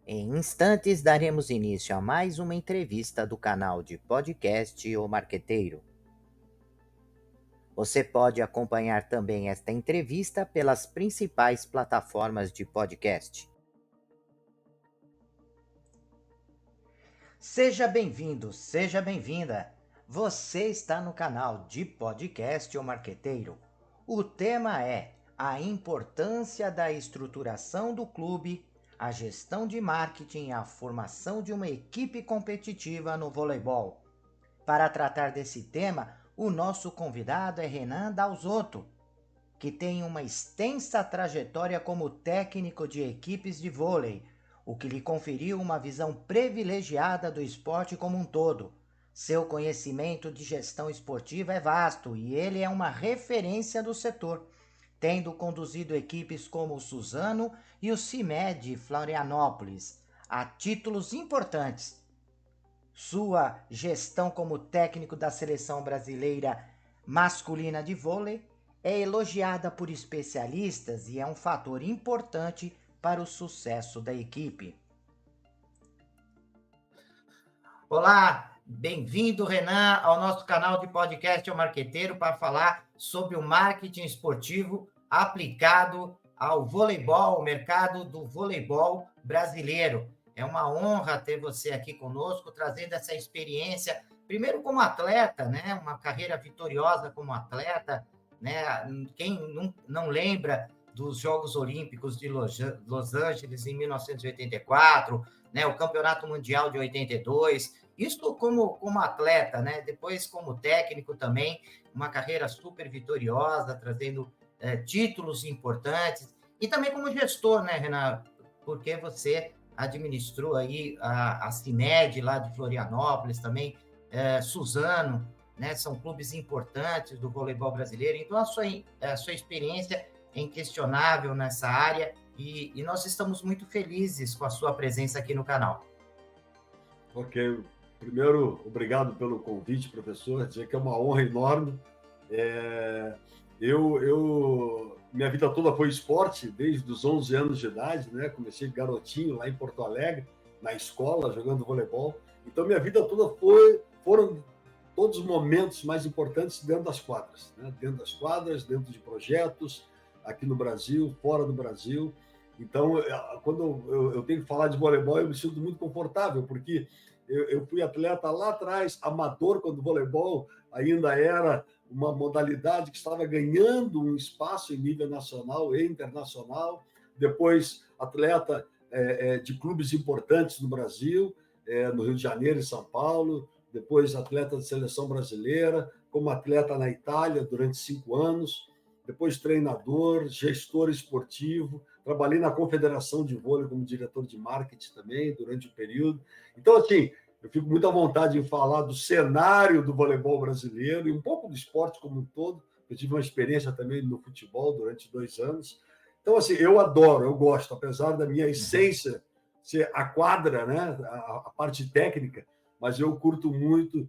Em instantes, daremos início a mais uma entrevista do canal de podcast O Marqueteiro. Você pode acompanhar também esta entrevista pelas principais plataformas de podcast. Seja bem-vindo, seja bem-vinda. Você está no canal de podcast O Marqueteiro. O tema é a importância da estruturação do clube, a gestão de marketing e a formação de uma equipe competitiva no voleibol. Para tratar desse tema, o nosso convidado é Renan Dalzotto, que tem uma extensa trajetória como técnico de equipes de vôlei, o que lhe conferiu uma visão privilegiada do esporte como um todo. Seu conhecimento de gestão esportiva é vasto e ele é uma referência do setor, tendo conduzido equipes como o Suzano e o CIMED de Florianópolis a títulos importantes. Sua gestão como técnico da seleção brasileira masculina de vôlei é elogiada por especialistas e é um fator importante para o sucesso da equipe. Olá, bem-vindo, Renan, ao nosso canal de podcast O Marqueteiro para falar sobre o marketing esportivo aplicado ao voleibol, ao mercado do voleibol brasileiro. É uma honra ter você aqui conosco, trazendo essa experiência, primeiro como atleta, né? Uma carreira vitoriosa como atleta, né? Quem não lembra dos Jogos Olímpicos de Los Angeles em 1984, né? O Campeonato Mundial de 82, isso como atleta, né? Depois como técnico também, uma carreira super vitoriosa, trazendo títulos importantes, e também como gestor, né, Renan? Porque você administrou aí a CIMED lá de Florianópolis, também Suzano, né? São clubes importantes do voleibol brasileiro, então a sua experiência é inquestionável nessa área e nós estamos muito felizes com a sua presença aqui no canal. Ok. Primeiro, obrigado pelo convite, professor. Dizer que é uma honra enorme. Minha vida toda foi esporte, desde os 11 anos de idade, né? Comecei garotinho lá em Porto Alegre, na escola, jogando voleibol. Então, minha vida toda foram todos os momentos mais importantes dentro das quadras, né? Dentro das quadras, dentro de projetos, aqui no Brasil, fora do Brasil. Então, quando eu tenho que falar de voleibol, eu me sinto muito confortável, porque eu fui atleta lá atrás, amador, quando o voleibol ainda era uma modalidade que estava ganhando um espaço em nível nacional e internacional. Depois, atleta de clubes importantes no Brasil, no Rio de Janeiro e São Paulo. Depois, atleta de seleção brasileira, como atleta na Itália durante 5 anos. Depois, treinador, gestor esportivo. Trabalhei na Confederação de Vôlei como diretor de marketing também, durante o período. Então, assim, eu fico muito à vontade em falar do cenário do voleibol brasileiro e um pouco do esporte como um todo. Eu tive uma experiência também no futebol durante 2 anos. Então, assim, eu adoro, eu gosto, apesar da minha essência ser a quadra, né, a parte técnica, mas eu curto muito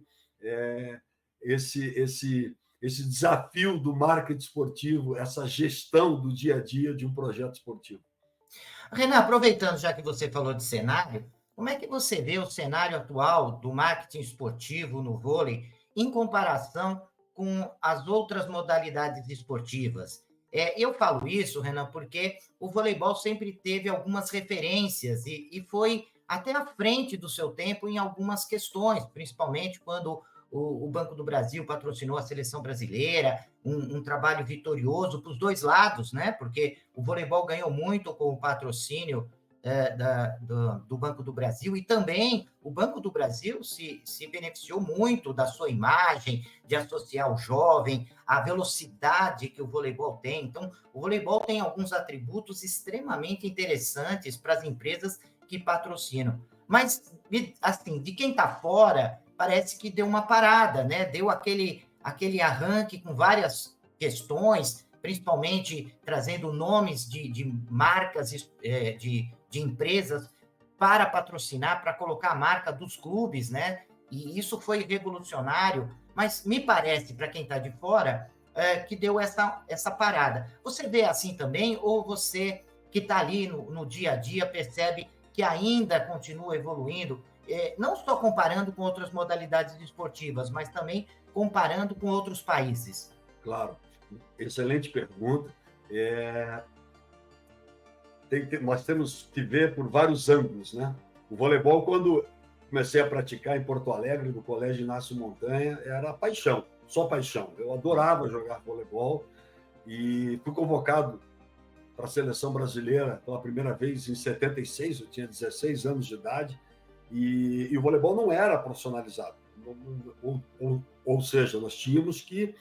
esse desafio do marketing esportivo, essa gestão do dia a dia de um projeto esportivo. Renan, aproveitando já que você falou de cenário, como é que você vê o cenário atual do marketing esportivo no vôlei em comparação com as outras modalidades esportivas? Eu falo isso, Renan, porque o voleibol sempre teve algumas referências e foi até à frente do seu tempo em algumas questões, principalmente quando o Banco do Brasil patrocinou a seleção brasileira, um trabalho vitorioso para os dois lados, né? Porque o voleibol ganhou muito com o patrocínio do Banco do Brasil e também o Banco do Brasil se beneficiou muito da sua imagem, de associar o jovem, a velocidade que o voleibol tem. Então, o voleibol tem alguns atributos extremamente interessantes para as empresas que patrocinam. Mas, assim, de quem está fora, parece que deu uma parada, né? Deu aquele arranque com várias questões, principalmente trazendo nomes de marcas, de empresas para patrocinar, para colocar a marca dos clubes, né? E isso foi revolucionário, mas me parece, para quem está de fora, que deu essa parada. Você vê assim também, ou você que está ali no dia a dia percebe que ainda continua evoluindo, não só comparando com outras modalidades esportivas, mas também comparando com outros países? Claro, excelente pergunta. Nós temos que ver por vários ângulos, né? O voleibol, quando comecei a praticar em Porto Alegre, no Colégio Inácio Montanha, era paixão, só paixão. Eu adorava jogar voleibol e fui convocado para a seleção brasileira pela primeira vez em 76, eu tinha 16 anos de idade, e o voleibol não era profissionalizado. Ou seja, nós tínhamos que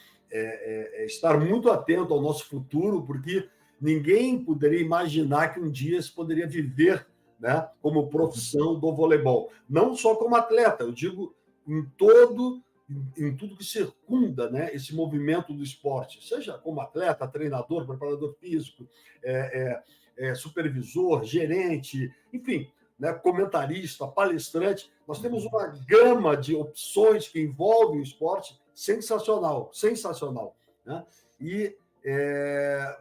estar muito atento ao nosso futuro, porque ninguém poderia imaginar que um dia se poderia viver, né, como profissão do voleibol. Não só como atleta, eu digo em tudo que circunda, né, esse movimento do esporte, seja como atleta, treinador, preparador físico, supervisor, gerente, enfim, né, comentarista, palestrante. Nós temos uma gama de opções que envolvem o esporte sensacional, sensacional, né?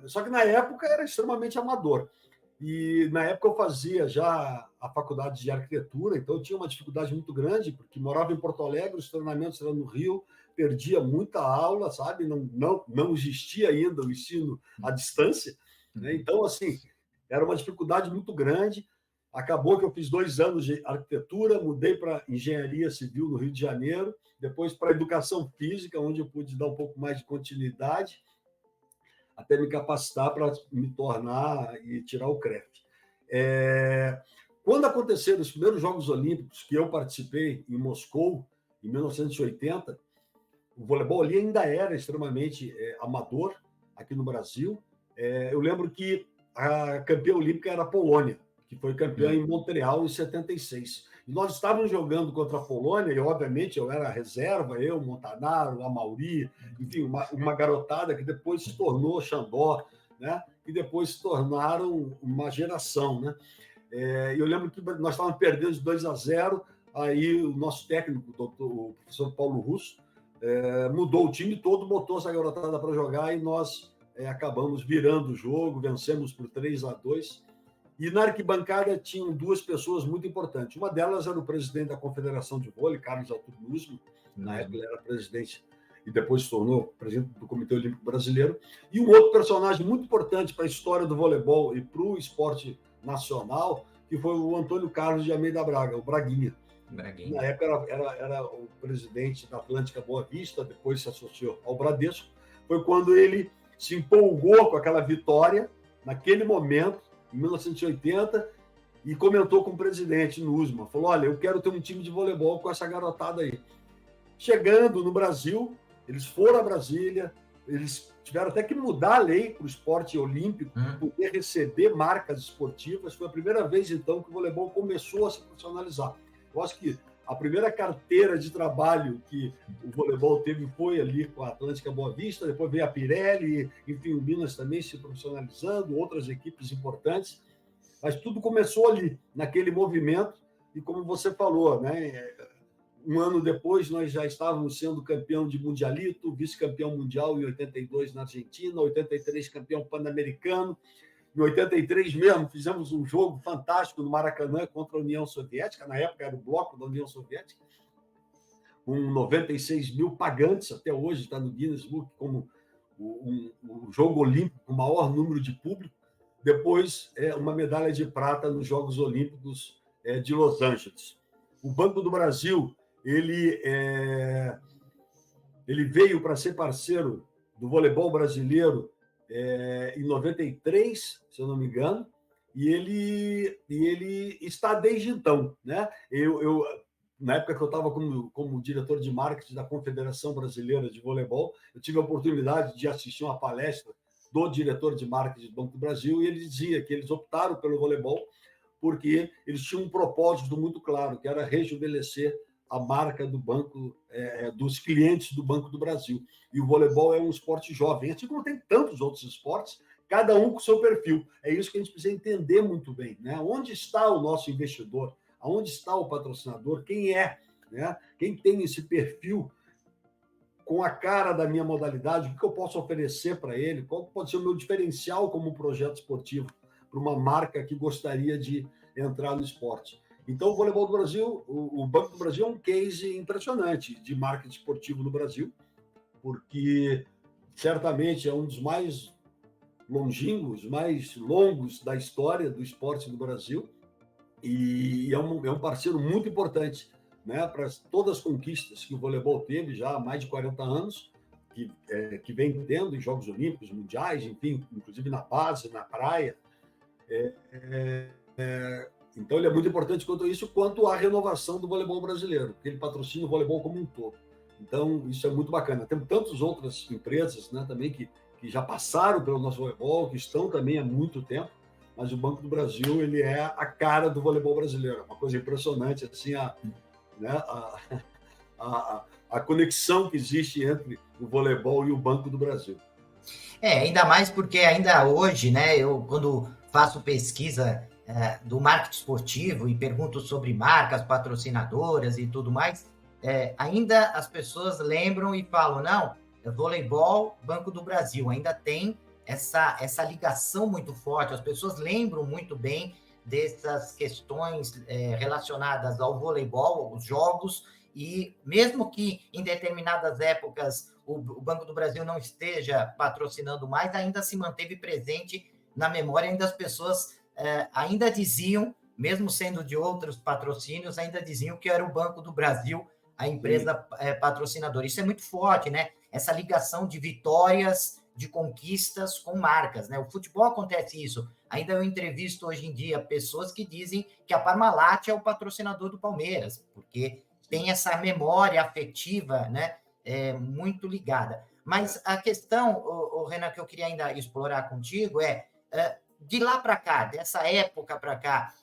Só que na época era extremamente amador. E na época eu fazia já a faculdade de arquitetura, então eu tinha uma dificuldade muito grande, porque morava em Porto Alegre, os treinamentos eram no Rio, perdia muita aula, sabe? Não existia ainda o ensino à distância, né? Então, assim, era uma dificuldade muito grande. Acabou que eu fiz 2 anos de arquitetura, mudei para engenharia civil no Rio de Janeiro, depois para educação física, onde eu pude dar um pouco mais de continuidade, até me capacitar para me tornar e tirar o CREF. Quando aconteceram os primeiros Jogos Olímpicos, que eu participei em Moscou, em 1980, o voleibol ali ainda era extremamente amador aqui no Brasil. Eu lembro que a campeã olímpica era a Polônia, que foi campeã em Montreal em 76. E nós estávamos jogando contra a Polônia, e obviamente eu era reserva, eu, Montanaro, Amauri, enfim, uma garotada que depois se tornou Xandó, né? E depois se tornaram uma geração, né? Eu lembro que nós estávamos perdendo de 2-0, aí o nosso técnico, o professor Paulo Russo, mudou o time todo, botou essa garotada para jogar e nós acabamos virando o jogo, vencemos por 3-2. E na arquibancada tinham 2 pessoas muito importantes. Uma delas era o presidente da Confederação de Vôlei, Carlos Arthur Nussmann. Na época ele era presidente e depois se tornou presidente do Comitê Olímpico Brasileiro. E um outro personagem muito importante para a história do voleibol e para o esporte nacional, que foi o Antônio Carlos de Almeida Braga, o Braguinha. Na época era o presidente da Atlântica Boa Vista, depois se associou ao Bradesco. Foi quando ele se empolgou com aquela vitória, naquele momento, em 1980, e comentou com o presidente Nussmann, falou, olha, eu quero ter um time de voleibol com essa garotada aí. Chegando no Brasil, eles foram a Brasília, eles tiveram até que mudar a lei para o esporte olímpico, poder receber marcas esportivas. Foi a primeira vez, então, que o voleibol começou a se profissionalizar. Eu acho que a primeira carteira de trabalho que o voleibol teve foi ali com a Atlântica Boa Vista, depois veio a Pirelli, enfim, o Minas também se profissionalizando, outras equipes importantes, mas tudo começou ali, naquele movimento, e como você falou, né, um ano depois nós já estávamos sendo campeão de mundialito, vice-campeão mundial em 82 na Argentina, 83 campeão pan-americano. Em 83 mesmo, fizemos um jogo fantástico no Maracanã contra a União Soviética, na época era o bloco da União Soviética, com 96 mil pagantes, até hoje está no Guinness Book como o jogo olímpico com o maior número de público. Depois, uma medalha de prata nos Jogos Olímpicos de Los Angeles. O Banco do Brasil, ele veio para ser parceiro do voleibol brasileiro em 93, se eu não me engano, e ele está desde então, né? Na época que eu estava como diretor de marketing da Confederação Brasileira de Voleibol, eu tive a oportunidade de assistir uma palestra do diretor de marketing do Banco do Brasil, e ele dizia que eles optaram pelo voleibol porque eles tinham um propósito muito claro, que era rejuvenescer a marca do banco, dos clientes do Banco do Brasil. E o voleibol é um esporte jovem, assim como tem tantos outros esportes, cada um com o seu perfil. É isso que a gente precisa entender muito bem, né? Onde está o nosso investidor? Aonde está o patrocinador? Quem é? Né? Quem tem esse perfil com a cara da minha modalidade? O que eu posso oferecer para ele? Qual pode ser o meu diferencial como projeto esportivo para uma marca que gostaria de entrar no esporte. Então, o voleibol do Brasil, o Banco do Brasil é um case impressionante de marketing esportivo no Brasil, porque certamente é um dos mais longínquos, mais longos da história do esporte do Brasil, e é um parceiro muito importante, né, para todas as conquistas que o voleibol teve já há mais de 40 anos, que vem tendo em Jogos Olímpicos, Mundiais, enfim, inclusive na base, na praia. Então, ele é muito importante quanto isso, quanto à renovação do voleibol brasileiro, porque ele patrocina o voleibol como um todo. Então, isso é muito bacana. Temos tantas outras empresas, né, também que já passaram pelo nosso voleibol, que estão também há muito tempo, mas o Banco do Brasil, ele é a cara do voleibol brasileiro. É uma coisa impressionante, assim, a conexão que existe entre o voleibol e o Banco do Brasil. Ainda mais porque ainda hoje, né, eu quando faço pesquisa do marketing esportivo e pergunto sobre marcas patrocinadoras e tudo mais, ainda as pessoas lembram e falam, não, voleibol, Banco do Brasil, ainda tem essa ligação muito forte, as pessoas lembram muito bem dessas questões relacionadas ao voleibol, aos jogos, e mesmo que em determinadas épocas o Banco do Brasil não esteja patrocinando mais, ainda se manteve presente na memória, ainda as pessoas ainda diziam, mesmo sendo de outros patrocínios, ainda diziam que era o Banco do Brasil a empresa patrocinadora. Isso é muito forte, né? Essa ligação de vitórias, de conquistas com marcas, né? O futebol acontece isso. Ainda eu entrevisto hoje em dia pessoas que dizem que a Parmalat é o patrocinador do Palmeiras, porque tem essa memória afetiva, né? Muito ligada. Mas a questão, Renan, que eu queria ainda explorar contigo de lá para cá, dessa época para cá,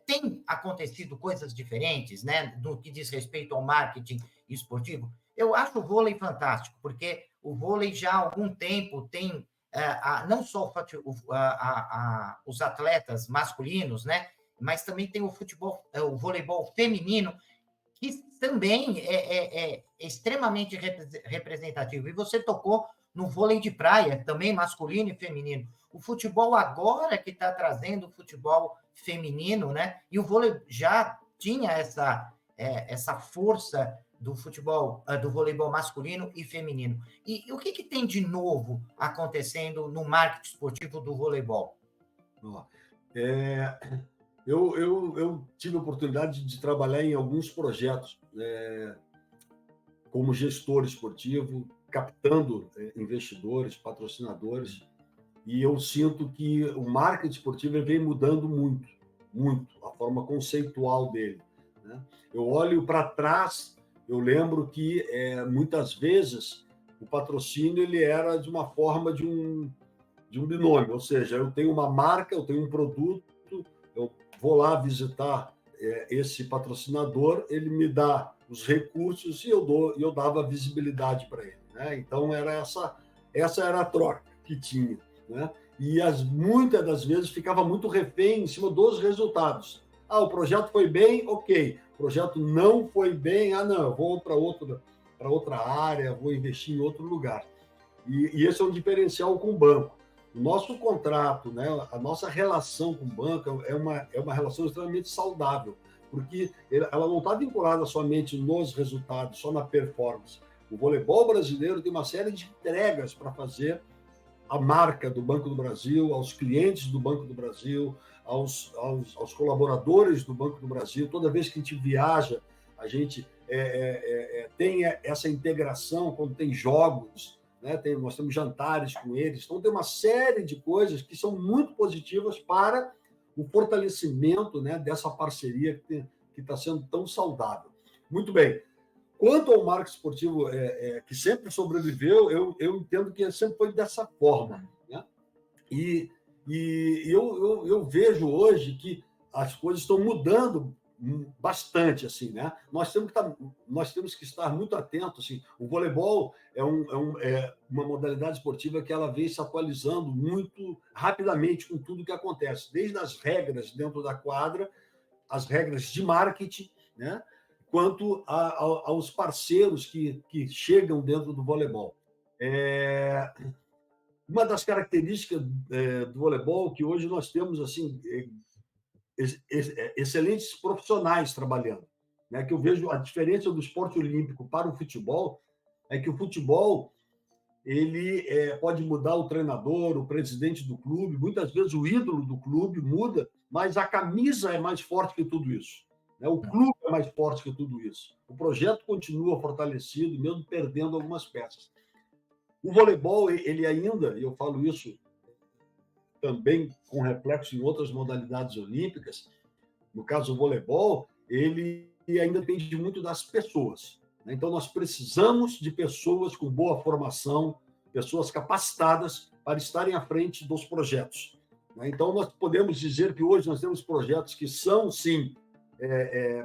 tem acontecido coisas diferentes, né, no que diz respeito ao marketing esportivo? Eu acho o vôlei fantástico, porque o vôlei já há algum tempo tem não só os atletas masculinos, né, mas também tem o futebol, o voleibol feminino, que também é extremamente representativo. E você tocou no vôlei de praia, também masculino e feminino. O futebol agora que está trazendo o futebol feminino, né? E o vôlei já tinha essa força do futebol, do voleibol masculino e feminino. E o que tem de novo acontecendo no marketing esportivo do voleibol? Eu tive a oportunidade de trabalhar em alguns projetos como gestor esportivo, captando investidores, patrocinadores, e eu sinto que o marketing esportivo vem mudando muito, muito, a forma conceitual dele, né? Eu olho para trás, eu lembro que muitas vezes o patrocínio ele era de uma forma de um binômio, ou seja, eu tenho uma marca, eu tenho um produto, eu vou lá visitar esse patrocinador, ele me dá os recursos e eu dava visibilidade para ele, né? Então essa era a troca que tinha, né? E muitas das vezes ficava muito refém em cima dos resultados. O projeto foi bem, ok. O projeto não foi bem, não, eu vou para outra área, vou investir em outro lugar. E esse é um diferencial com o banco. O nosso contrato, né, a nossa relação com o banco é uma relação extremamente saudável, porque ela não está vinculada somente nos resultados, só na performance. O voleibol brasileiro tem uma série de entregas para fazer à marca do Banco do Brasil, aos clientes do Banco do Brasil, aos colaboradores do Banco do Brasil. Toda vez que a gente viaja, a gente tem essa integração quando tem jogos, né? Nós temos jantares com eles. Então, tem uma série de coisas que são muito positivas para o fortalecimento, né, dessa parceria que está sendo tão saudável. Muito bem. Quanto ao marketing esportivo que sempre sobreviveu, eu entendo que sempre foi dessa forma, né? E eu vejo hoje que as coisas estão mudando bastante, assim, né? Nós temos que estar muito atentos, assim. O voleibol é uma modalidade esportiva que ela vem se atualizando muito rapidamente com tudo que acontece, desde as regras dentro da quadra, as regras de marketing, né? Quanto aos parceiros que chegam dentro do voleibol. Uma das características do voleibol que hoje nós temos assim excelentes profissionais trabalhando. Né? Que eu vejo a diferença do esporte olímpico para o futebol é que o futebol ele pode mudar o treinador, o presidente do clube, muitas vezes o ídolo do clube muda, mas a camisa é mais forte que tudo isso. Né? O clube é mais forte que tudo isso. O projeto continua fortalecido, mesmo perdendo algumas peças. O voleibol, ele ainda, e eu falo isso também com reflexo em outras modalidades olímpicas, no caso do voleibol, ele ainda depende muito das pessoas. Então, nós precisamos de pessoas com boa formação, pessoas capacitadas para estarem à frente dos projetos. Então, nós podemos dizer que hoje nós temos projetos que são, sim,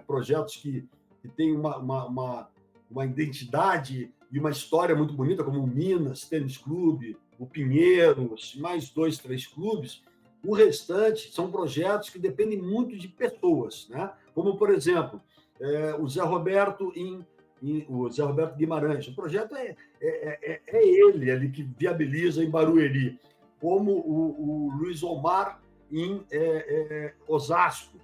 projetos que têm uma identidade e uma história muito bonita, como o Minas Tênis Clube, o Pinheiros, mais 2, 3 clubes. O restante são projetos que dependem muito de pessoas, né? Como, por exemplo, o Zé Roberto o Zé Roberto Guimarães. O projeto é ele ali que viabiliza em Barueri, como o Luiz Omar em Osasco,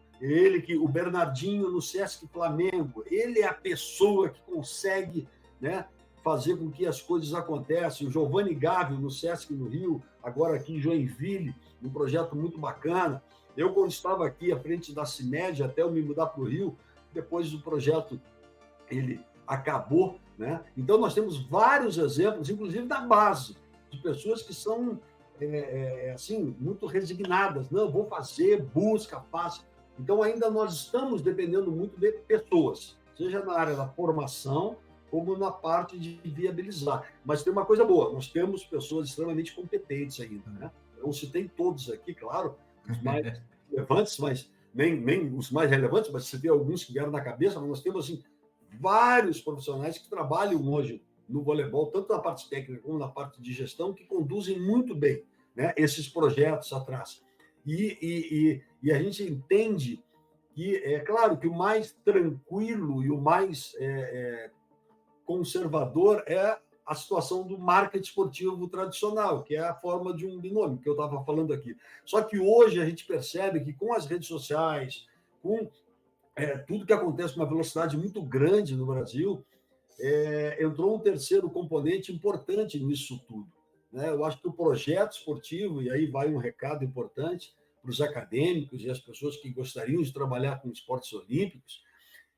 o Bernardinho no Sesc Flamengo. Ele é a pessoa que consegue, né, fazer com que as coisas aconteçam. O Giovanni Gávio no Sesc no Rio, agora aqui em Joinville, um projeto muito bacana. Eu, quando estava aqui à frente da CIMED, até eu me mudar para o Rio, depois do projeto ele acabou, né? Então, nós temos vários exemplos, inclusive da base, de pessoas que são assim, muito resignadas. Não, vou fazer, busca, faça. Então, ainda nós estamos dependendo muito de pessoas, seja na área da formação, como na parte de viabilizar. Mas tem uma coisa boa, nós temos pessoas extremamente competentes ainda, né? Eu citei todos aqui, claro, os mais relevantes, mas nem os mais relevantes, mas citei alguns que vieram na cabeça, mas nós temos, assim, vários profissionais que trabalham hoje no voleibol, tanto na parte técnica como na parte de gestão, que conduzem muito bem, né, esses projetos atrás. E a gente entende que, é claro, que o mais tranquilo e o mais conservador é a situação do marketing esportivo tradicional, que é a forma de um binômio, que eu estava falando aqui. Só que hoje a gente percebe que com as redes sociais, com tudo que acontece com uma velocidade muito grande no Brasil, entrou um terceiro componente importante nisso tudo. Né? Eu acho que o projeto esportivo, e aí vai um recado importante para os acadêmicos e as pessoas que gostariam de trabalhar com esportes olímpicos,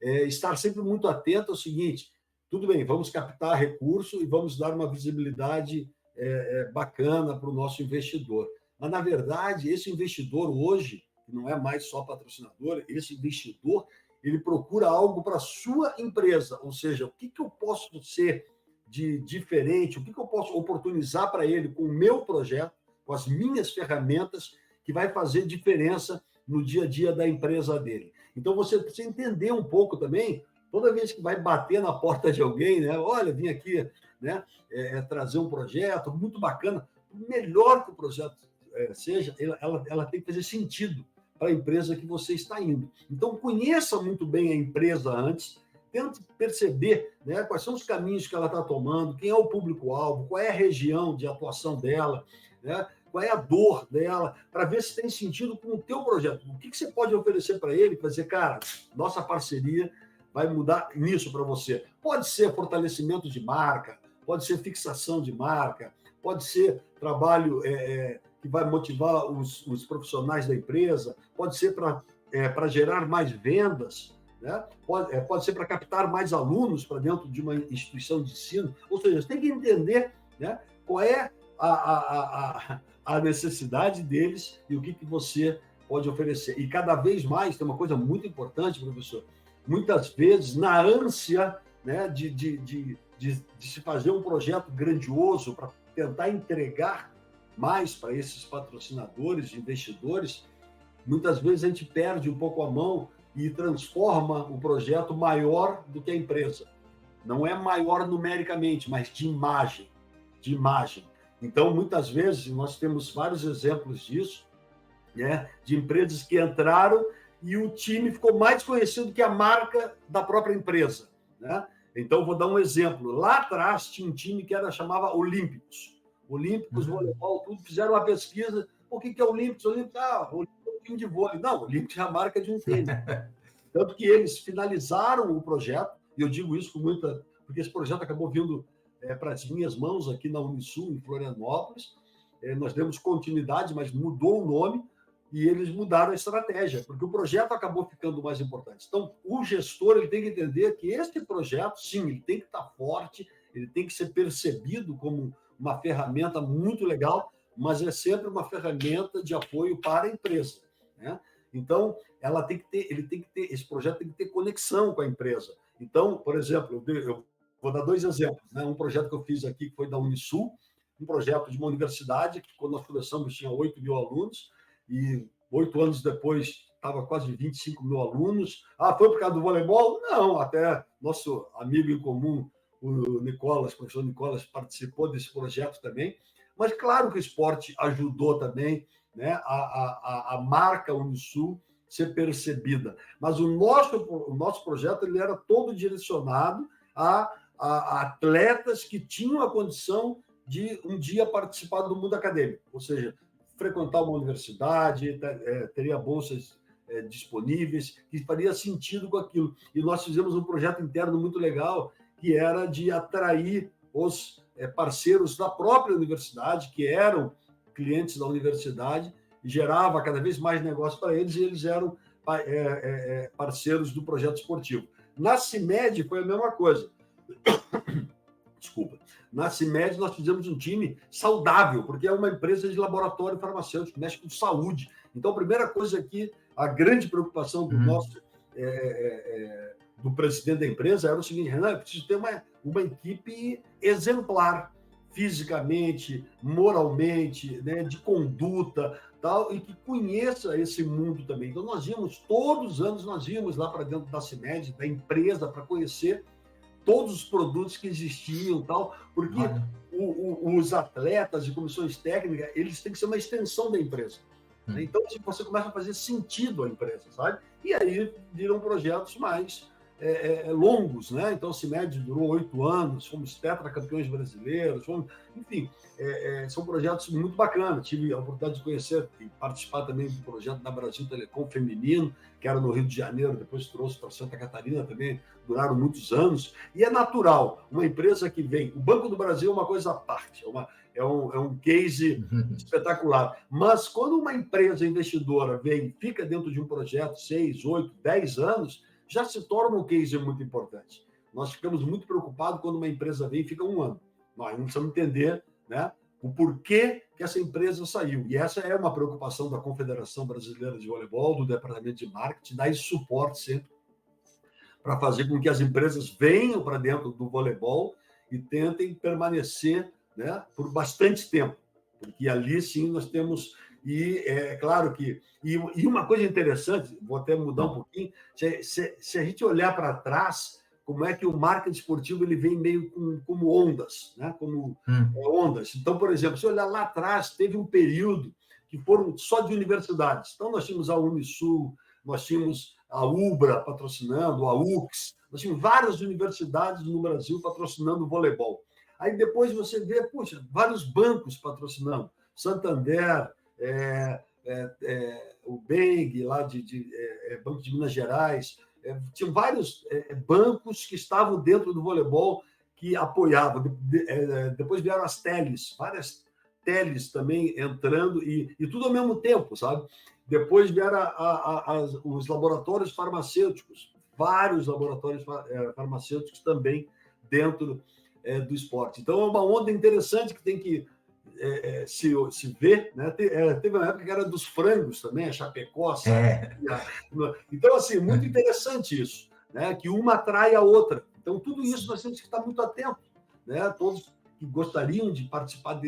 estar sempre muito atento ao seguinte: tudo bem, vamos captar recurso e vamos dar uma visibilidade bacana para o nosso investidor. Mas, na verdade, esse investidor hoje, que não é mais só patrocinador, esse investidor, ele procura algo para a sua empresa, ou seja, o que eu posso ser de diferente, o que eu posso oportunizar para ele com o meu projeto, com as minhas ferramentas, que vai fazer diferença no dia a dia da empresa dele. Então, você precisa entender um pouco também, toda vez que vai bater na porta de alguém, né? Olha, vim aqui, né, trazer um projeto muito bacana, melhor que o projeto seja, ela tem que fazer sentido para a empresa que você está indo. Então, conheça muito bem a empresa antes, tente perceber, né, quais são os caminhos que ela está tomando, quem é o público-alvo, qual é a região de atuação dela, né, qual é a dor dela, para ver se tem sentido com o teu projeto. O que você pode oferecer para ele, para dizer, cara, nossa parceria vai mudar nisso para você. Pode ser fortalecimento de marca, pode ser fixação de marca, pode ser trabalho que vai motivar os profissionais da empresa, pode ser para gerar mais vendas, né? Pode ser para captar mais alunos para dentro de uma instituição de ensino. Ou seja, você tem que entender, né, qual é a necessidade deles e o que você pode oferecer. E cada vez mais, tem uma coisa muito importante, professor, muitas vezes, na ânsia, né, de se fazer um projeto grandioso para tentar entregar mais para esses patrocinadores, investidores, muitas vezes a gente perde um pouco a mão e transforma o projeto maior do que a empresa. Não é maior numericamente, mas de imagem. De imagem. Então, muitas vezes, nós temos vários exemplos disso, né, de empresas que entraram e o time ficou mais conhecido que a marca da própria empresa, né? Então, vou dar um exemplo. Lá atrás tinha um time que chamava Olímpicos. Olímpicos, voleibol, tudo, fizeram uma pesquisa. O que é Olímpicos? Olímpicos é um limpinho de vôlei. Não, o limpo é a marca de um tênis. Tanto que eles finalizaram o projeto, e eu digo isso com muita... Porque esse projeto acabou vindo para as minhas mãos aqui na Unisul, em Florianópolis. Nós demos continuidade, mas mudou o nome, e eles mudaram a estratégia, porque o projeto acabou ficando mais importante. Então, o gestor ele tem que entender que esse projeto, sim, ele tem que estar forte, ele tem que ser percebido como uma ferramenta muito legal, mas é sempre uma ferramenta de apoio para a empresa, né? Então, esse projeto tem que ter conexão com a empresa. Então, por exemplo, eu vou dar 2 exemplos, né? Um projeto que eu fiz aqui, que foi da Unisul, um projeto de uma universidade, que quando nós começamos tinha 8 mil alunos, e 8 anos depois estava quase 25 mil alunos. Foi por causa do voleibol? Não, até nosso amigo em comum, o Nicolas, o professor Nicolas, participou desse projeto também. Mas claro que o esporte ajudou também, né, a marca Unisul ser percebida. Mas o nosso projeto ele era todo direcionado a atletas que tinham a condição de um dia participar do mundo acadêmico, ou seja, frequentar uma universidade, teria bolsas disponíveis, que faria sentido com aquilo. E nós fizemos um projeto interno muito legal, que era de atrair os parceiros da própria universidade, que eram clientes da universidade, e gerava cada vez mais negócio para eles, e eles eram parceiros do projeto esportivo. Na CIMED foi a mesma coisa. Desculpa. Na CIMED nós fizemos um time saudável, porque é uma empresa de laboratório farmacêutico, mexe com saúde. Então, a primeira coisa aqui, a grande preocupação do nosso do presidente da empresa era o seguinte: Renan, eu preciso ter uma equipe exemplar, fisicamente, moralmente, né, de conduta, tal, e que conheça esse mundo também. Então, todos os anos, nós íamos lá para dentro da CIMED, da empresa, para conhecer todos os produtos que existiam, tal, porque os atletas e comissões técnicas, eles têm que ser uma extensão da empresa. Né? Então, você começa a fazer sentido a empresa, sabe? E aí viram projetos mais longos, né? Então, a CIMED durou 8 anos, fomos tetracampeões brasileiros, enfim, são projetos muito bacanas. Tive a oportunidade de conhecer e participar também do projeto da Brasil Telecom Feminino, que era no Rio de Janeiro, depois trouxe para Santa Catarina também, duraram muitos anos. E é natural, uma empresa que vem... O Banco do Brasil é uma coisa à parte, é um case espetacular. Mas quando uma empresa investidora fica dentro de um projeto 6, 8, 10 anos, já se torna um case muito importante. Nós ficamos muito preocupados quando uma empresa vem e fica 1 ano. Nós precisamos entender, né, o porquê que essa empresa saiu. E essa é uma preocupação da Confederação Brasileira de Voleibol, do Departamento de Marketing, dar esse suporte sempre para fazer com que as empresas venham para dentro do voleibol e tentem permanecer, né, por bastante tempo. Porque ali, sim, nós temos... E é claro que... E uma coisa interessante, vou até mudar um pouquinho, se a gente olhar para trás, como é que o marketing esportivo ele vem meio como ondas, né? Como ondas. Então, por exemplo, se olhar lá atrás, teve um período que foram só de universidades. Então, nós tínhamos a Unisul, nós tínhamos a UBRA patrocinando, a UX, nós tínhamos várias universidades no Brasil patrocinando o voleibol. Aí depois você vê, puxa, vários bancos patrocinando, Santander, o BEG, lá Banco de Minas Gerais, tinham vários bancos que estavam dentro do voleibol que apoiavam. Depois vieram as teles, várias teles também entrando, e tudo ao mesmo tempo, sabe? Depois vieram os laboratórios farmacêuticos, vários laboratórios farmacêuticos também dentro do esporte. Então, é uma onda interessante que tem que se ver, né? Teve uma época que era dos frangos também, a Chapecó. Então, assim, muito interessante isso, né? Que uma atrai a outra. Então, tudo isso nós temos que estar muito atentos, né? Todos que gostariam de participar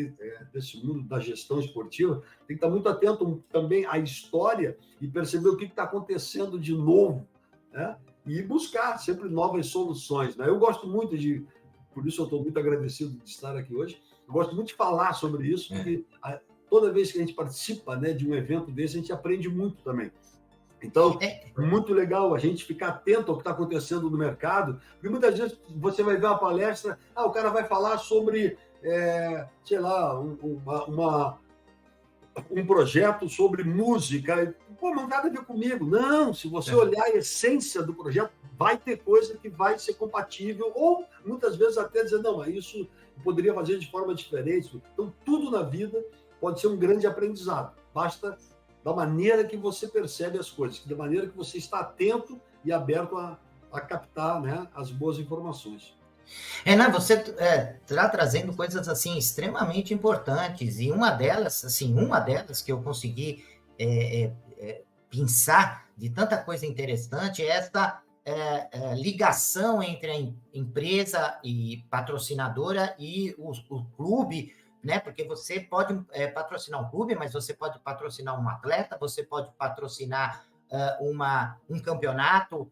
desse mundo da gestão esportiva tem que estar muito atento também à história e perceber o que está acontecendo de novo, né? E buscar sempre novas soluções, né? Eu gosto muito por isso eu estou muito agradecido de estar aqui hoje. Eu gosto muito de falar sobre isso, porque toda vez que a gente participa, né, de um evento desse, a gente aprende muito também. Então, é muito legal a gente ficar atento ao que está acontecendo no mercado, porque muitas vezes você vai ver uma palestra, o cara vai falar sobre, sei lá, um projeto sobre música. Pô, mas nada a ver comigo. Não, se você olhar a essência do projeto, vai ter coisa que vai ser compatível, ou muitas vezes até dizer, não, mas isso eu poderia fazer de forma diferente. Então, tudo na vida pode ser um grande aprendizado. Basta da maneira que você percebe as coisas, da maneira que você está atento e aberto a captar, né, as boas informações. Renan, você está trazendo coisas assim extremamente importantes, e uma delas que eu consegui pensar de tanta coisa interessante é essa ligação entre a empresa e patrocinadora e o clube, né? Porque você pode patrocinar um clube, mas você pode patrocinar um atleta, você pode patrocinar um campeonato.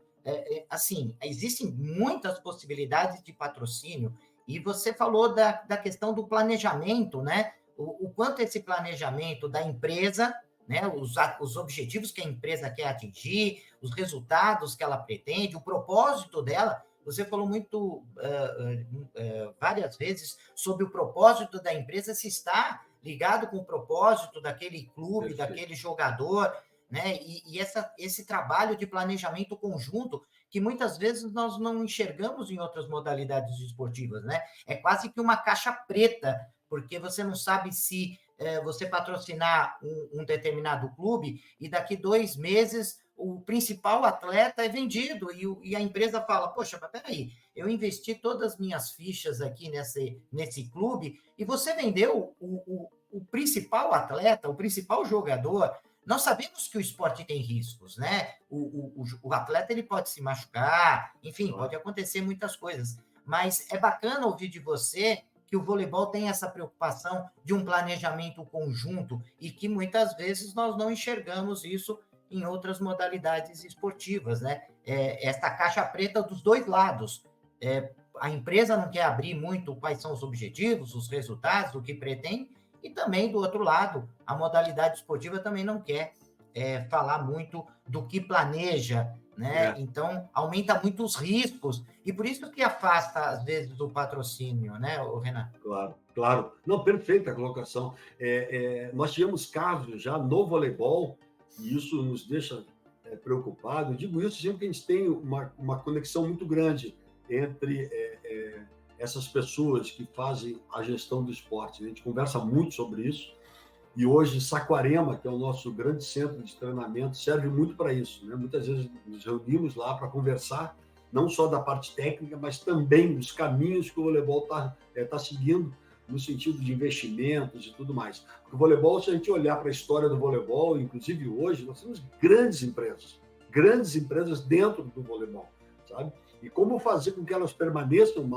Assim, existem muitas possibilidades de patrocínio, e você falou da questão do planejamento, né? O quanto esse planejamento da empresa, né? Os objetivos que a empresa quer atingir, os resultados que ela pretende, o propósito dela. Você falou muito, várias vezes, sobre o propósito da empresa, se está ligado com o propósito daquele clube, daquele jogador, né? E esse trabalho de planejamento conjunto, que muitas vezes nós não enxergamos em outras modalidades esportivas, né? É quase que uma caixa preta, porque você não sabe se você patrocinar um determinado clube e daqui 2 meses o principal atleta é vendido e a empresa fala, poxa, mas peraí, eu investi todas as minhas fichas aqui nesse clube e você vendeu o principal atleta, o principal jogador. Nós sabemos que o esporte tem riscos, né? O atleta ele pode se machucar, enfim, pode acontecer muitas coisas. Mas é bacana ouvir de você que o voleibol tem essa preocupação de um planejamento conjunto e que muitas vezes nós não enxergamos isso em outras modalidades esportivas, né? Esta caixa preta dos dois lados. A empresa não quer abrir muito quais são os objetivos, os resultados, o que pretende, e também, do outro lado, a modalidade esportiva também não quer falar muito do que planeja, né? Então, aumenta muito os riscos, e por isso que afasta, às vezes, o patrocínio, né, Renan? Claro, claro. Não, perfeita a colocação. Nós tivemos casos já no voleibol, e isso nos deixa preocupado. Eu digo isso sempre que a gente tem uma conexão muito grande entre essas pessoas que fazem a gestão do esporte. A gente conversa muito sobre isso, e hoje Saquarema, que é o nosso grande centro de treinamento, serve muito para isso, né? Muitas vezes nos reunimos lá para conversar, não só da parte técnica, mas também dos caminhos que o voleibol está seguindo no sentido de investimentos e tudo mais. Porque o voleibol, se a gente olhar para a história do voleibol, inclusive hoje, nós temos grandes empresas dentro do voleibol, sabe? E como fazer com que elas permaneçam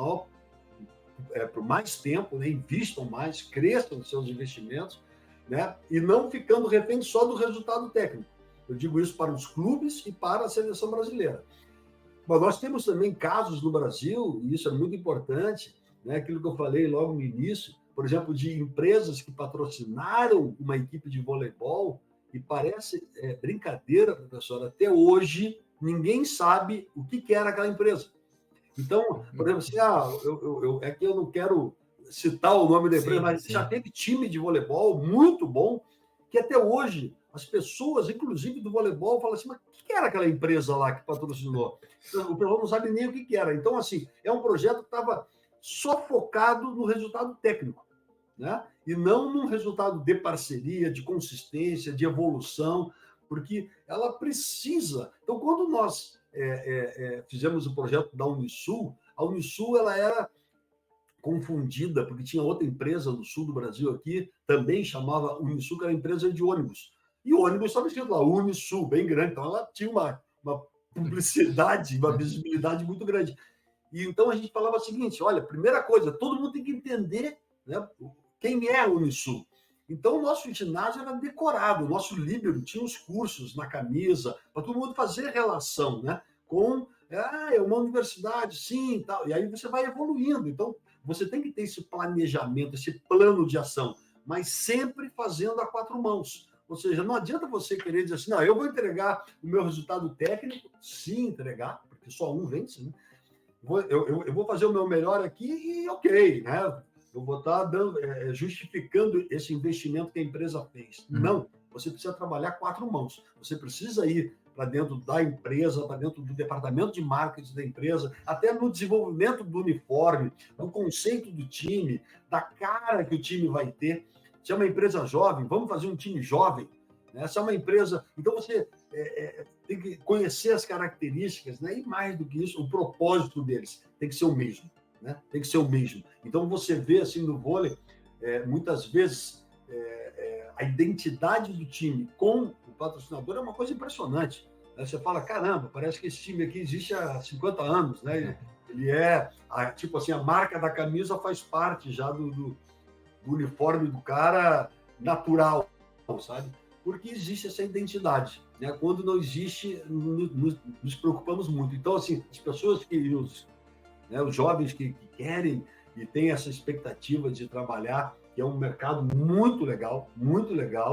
por mais tempo, né? Invistam mais, cresçam os seus investimentos, né? E não ficando refém só do resultado técnico. Eu digo isso para os clubes e para a seleção brasileira. Mas nós temos também casos no Brasil, e isso é muito importante, né? Aquilo que eu falei logo no início, por exemplo, de empresas que patrocinaram uma equipe de voleibol, e parece brincadeira, professor, até hoje ninguém sabe o que era aquela empresa. Então, por exemplo, assim, é que eu não quero citar o nome da empresa, mas já teve time de voleibol muito bom, que até hoje as pessoas, inclusive do voleibol, falam assim, mas o que era aquela empresa lá que patrocinou? O pessoal não sabe nem o que era. Então, assim, é um projeto que estava só focado no resultado técnico, né? E não num resultado de parceria, de consistência, de evolução, porque ela precisa. Então, quando nós fizemos o projeto da Unisul, a Unisul ela era confundida, porque tinha outra empresa no sul do Brasil aqui, também chamava Unisul, que era empresa de ônibus. E o ônibus estava escrito lá, Unisul, bem grande, então ela tinha uma publicidade, uma visibilidade muito grande. E então a gente falava o seguinte, olha, primeira coisa, todo mundo tem que entender, né, quem é a Unisul. Então o nosso ginásio era decorado, o nosso líbero tinha os cursos na camisa, para todo mundo fazer relação, né, com, é uma universidade, sim, tal. E aí você vai evoluindo. Então, você tem que ter esse planejamento, esse plano de ação, mas sempre fazendo a 4 mãos. Ou seja, não adianta você querer dizer assim, não, eu vou entregar o meu resultado técnico, sim, entregar, porque só um vence, né? Eu vou fazer o meu melhor aqui e ok, né? eu vou estar justificando esse investimento que a empresa fez. Não, você precisa trabalhar 4 mãos. Você precisa ir para dentro da empresa, para dentro do departamento de marketing da empresa, até no desenvolvimento do uniforme, do conceito do time, da cara que o time vai ter. Se é uma empresa jovem, vamos fazer um time jovem. Né? Se é uma empresa... Então, você tem que conhecer as características, né? E mais do que isso, o propósito deles tem que ser o mesmo. Né? Tem que ser o mesmo. Então, você vê, assim, no vôlei, muitas vezes, a identidade do time com o patrocinador é uma coisa impressionante. Né? Você fala, caramba, parece que esse time aqui existe há 50 anos. Né? Ele tipo assim, a marca da camisa faz parte já do uniforme do cara natural, sabe? Porque existe essa identidade. Né? Quando não existe, nos preocupamos muito. Então, assim, as pessoas os jovens que querem e têm essa expectativa de trabalhar, que é um mercado muito legal,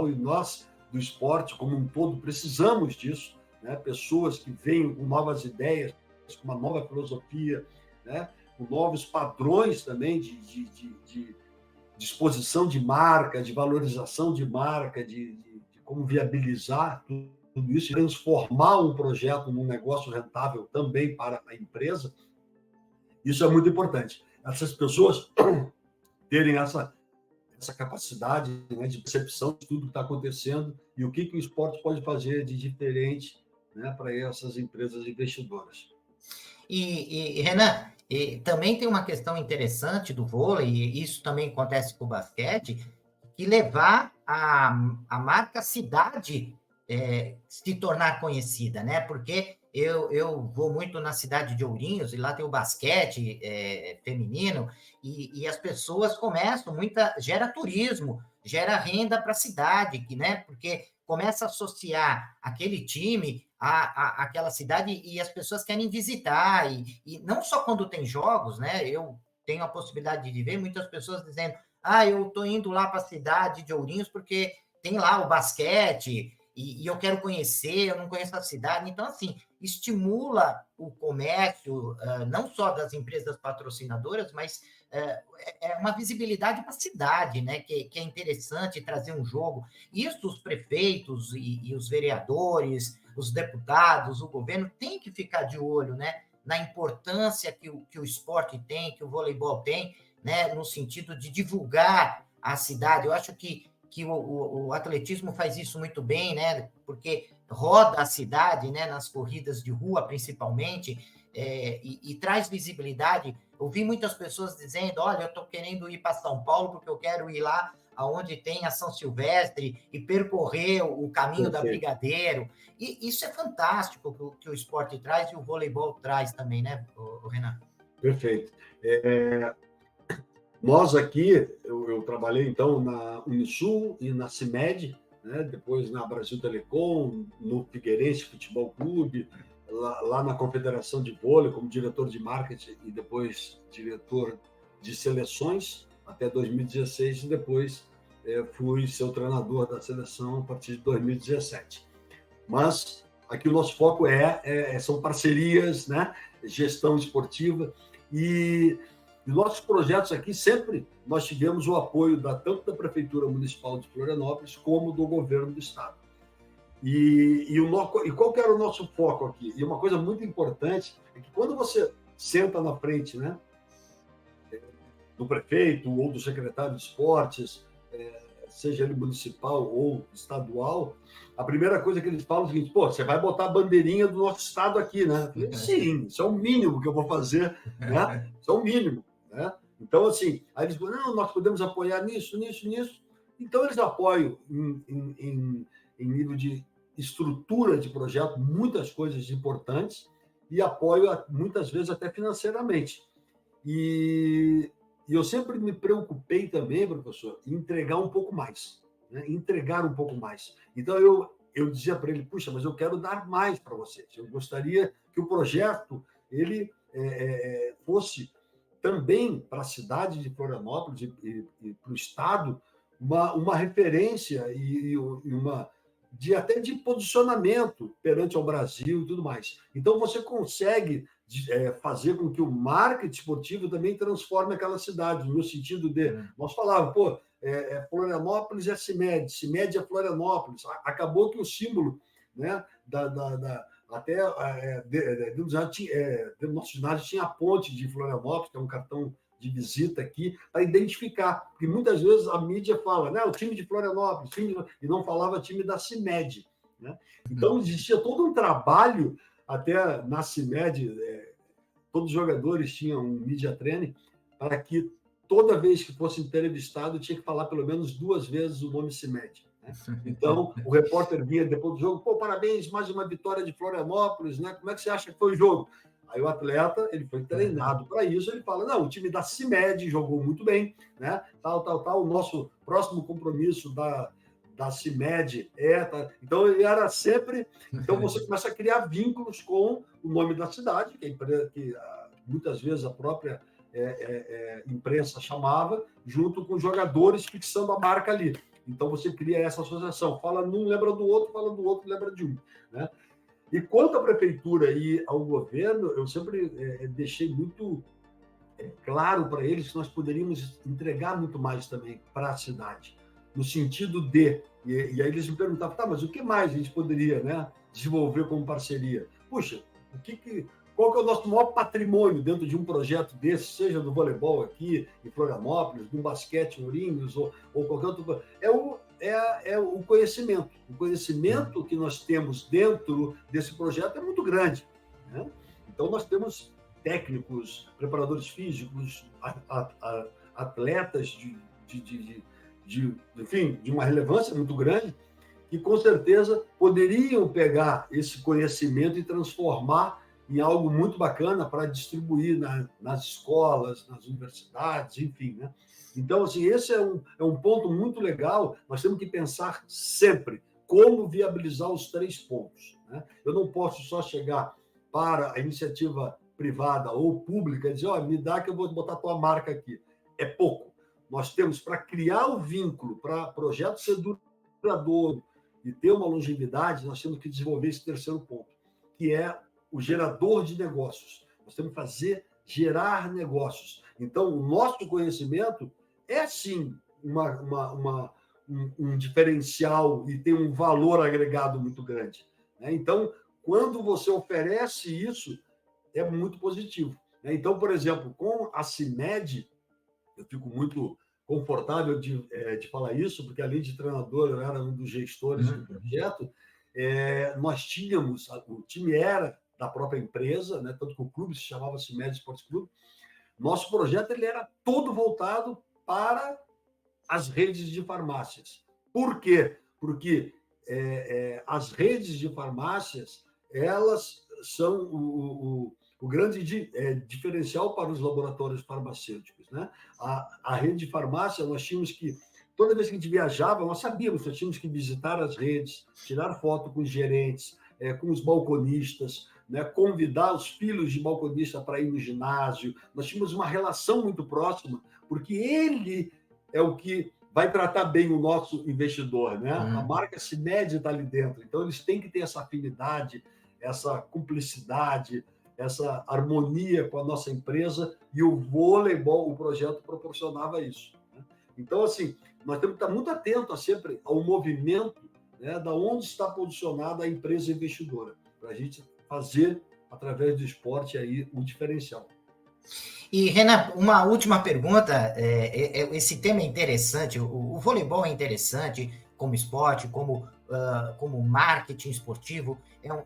e nós, do esporte como um todo, precisamos disso, né? Pessoas que venham com novas ideias, com uma nova filosofia, né? Com novos padrões também de disposição de marca, de valorização de marca, de como viabilizar tudo isso, transformar um projeto num negócio rentável também para a empresa. Isso é muito importante. Essas pessoas terem essa capacidade, né, de percepção de tudo que está acontecendo e o que o esporte pode fazer de diferente, né, para essas empresas investidoras. Renan, também tem uma questão interessante do vôlei, e isso também acontece com o basquete, que levar a marca cidade se tornar conhecida, né? Porque eu vou muito na cidade de Ourinhos, e lá tem o basquete feminino, e as pessoas começam, gera turismo, gera renda para a cidade, né? Porque começa a associar aquele time àquela cidade e as pessoas querem visitar, e não só quando tem jogos, né? Eu tenho a possibilidade de ver muitas pessoas dizendo: eu estou indo lá para a cidade de Ourinhos porque tem lá o basquete e eu quero conhecer, eu não conheço a cidade. Então, assim, estimula o comércio, não só das empresas patrocinadoras, mas uma visibilidade para a cidade, né? Que é interessante trazer um jogo. Isso os prefeitos e os vereadores, os deputados, o governo tem que ficar de olho, né? Na importância que o esporte tem, que o voleibol tem, né, no sentido de divulgar a cidade. Eu acho que o atletismo faz isso muito bem, né, porque roda a cidade, né, nas corridas de rua, principalmente, e traz visibilidade. Eu vi muitas pessoas dizendo: olha, eu estou querendo ir para São Paulo porque eu quero ir lá aonde tem a São Silvestre e percorrer o caminho da Brigadeiro. E isso é fantástico que o esporte traz, e o voleibol traz também, né, o Renan? Perfeito. Nós aqui, eu trabalhei então na Unisul e na CIMED, né? Depois na Brasil Telecom, no Figueirense Futebol Clube, lá na Confederação de Vôlei, como diretor de marketing e depois diretor de seleções, até 2016, e depois fui seu treinador da seleção a partir de 2017. Mas aqui o nosso foco são parcerias, né? Gestão esportiva, e nossos projetos aqui sempre nós tivemos o apoio tanto da Prefeitura Municipal de Florianópolis como do Governo do Estado. E qual que era o nosso foco aqui? E uma coisa muito importante é que quando você senta na frente, né, do prefeito ou do secretário de esportes, seja ele municipal ou estadual, a primeira coisa que eles falam é o seguinte: você vai botar a bandeirinha do nosso estado aqui, né? Eu falei: sim, isso é o mínimo que eu vou fazer, né? Isso é o mínimo, né? Então, assim, aí eles falam: não, nós podemos apoiar nisso. Então, eles apoiam em nível de estrutura de projeto, muitas coisas importantes, e apoio muitas vezes até financeiramente. E eu sempre me preocupei também, professor, em entregar um pouco mais, né? Entregar um pouco mais. Então, eu dizia para ele: puxa, mas eu quero dar mais para vocês. Eu gostaria que o projeto ele fosse também para a cidade de Florianópolis e para o Estado uma referência e uma até de posicionamento perante ao Brasil e tudo mais. Então, você consegue fazer com que o marketing esportivo também transforme aquela cidade, no sentido de, nós falávamos, pô, Florianópolis é CIMED, CIMED é Florianópolis. Acabou que o símbolo, né, até do nosso ginásio tinha a ponte de Florianópolis, que é um cartão de visita aqui, para identificar, porque muitas vezes a mídia fala, né, o time de Florianópolis, e não falava time da CIMED. Né? Então, existia todo um trabalho, até na CIMED, todos os jogadores tinham um media training, para que toda vez que fosse entrevistado, tinha que falar pelo menos 2 vezes o nome CIMED. Né? Então, o repórter vinha depois do jogo, pô, parabéns, mais uma vitória de Florianópolis, né? Como é que você acha que foi o jogo? Aí o atleta, ele foi treinado para isso, ele fala, não, o time da CIMED jogou muito bem, né? Tal, o nosso próximo compromisso da CIMED tá. Então, ele era sempre... Então, você começa a criar vínculos com o nome da cidade, que muitas vezes a própria imprensa chamava, junto com jogadores fixando a marca ali. Então, você cria essa associação. Fala num, lembra do outro, fala do outro, lembra de um. Né? E quanto à prefeitura e ao governo, eu sempre deixei muito claro para eles que nós poderíamos entregar muito mais também para a cidade, no sentido de... E aí eles me perguntavam, tá, mas o que mais a gente poderia, né, desenvolver como parceria? Puxa, qual que é o nosso maior patrimônio dentro de um projeto desse, seja do voleibol aqui em Florianópolis, do basquete em Ourinhos, ou qualquer outro... É o conhecimento. O conhecimento que nós temos dentro desse projeto é muito grande. Né? Então, nós temos técnicos, preparadores físicos, atletas enfim, de uma relevância muito grande, que com certeza poderiam pegar esse conhecimento e transformar em algo muito bacana para distribuir nas escolas, nas universidades, enfim. Né? Então, assim, esse é um ponto muito legal. Nós temos que pensar sempre como viabilizar os 3 pontos. Né? Eu não posso só chegar para a iniciativa privada ou pública e dizer, me dá que eu vou botar a tua marca aqui. É pouco. Nós temos, para criar o vínculo, para projeto ser duradouro e ter uma longevidade, nós temos que desenvolver esse 3º ponto, que é o gerador de negócios. Nós temos que gerar negócios. Então, o nosso conhecimento é, sim, um diferencial e tem um valor agregado muito grande. Né? Então, quando você oferece isso, é muito positivo. Né? Então, por exemplo, com a CIMED, eu fico muito confortável de falar isso, porque, além de treinador, eu era um dos gestores do projeto. Nós tínhamos, o time era da própria empresa, né? Tanto que o clube se chamava CIMED Esportes Clube. Nosso projeto ele era todo voltado para as redes de farmácias. Por quê? Porque as redes de farmácias, elas são o grande diferencial para os laboratórios farmacêuticos. Né? A rede de farmácia, nós tínhamos que, toda vez que a gente viajava, nós sabíamos que nós tínhamos que visitar as redes, tirar foto com os gerentes, com os balconistas, né? Convidar os filhos de balconista para ir no ginásio. Nós tínhamos uma relação muito próxima, porque ele é o que vai tratar bem o nosso investidor. Né? A marca CIMED está ali dentro, então eles têm que ter essa afinidade, essa cumplicidade, essa harmonia com a nossa empresa, e o voleibol, o projeto proporcionava isso. Né? Então, assim, nós temos que estar muito atentos sempre ao movimento, né, da onde está posicionada a empresa investidora, para a gente fazer, através do esporte, aí, o diferencial. E, Renan, uma última pergunta. Esse tema é interessante, o voleibol é interessante como esporte, como marketing esportivo,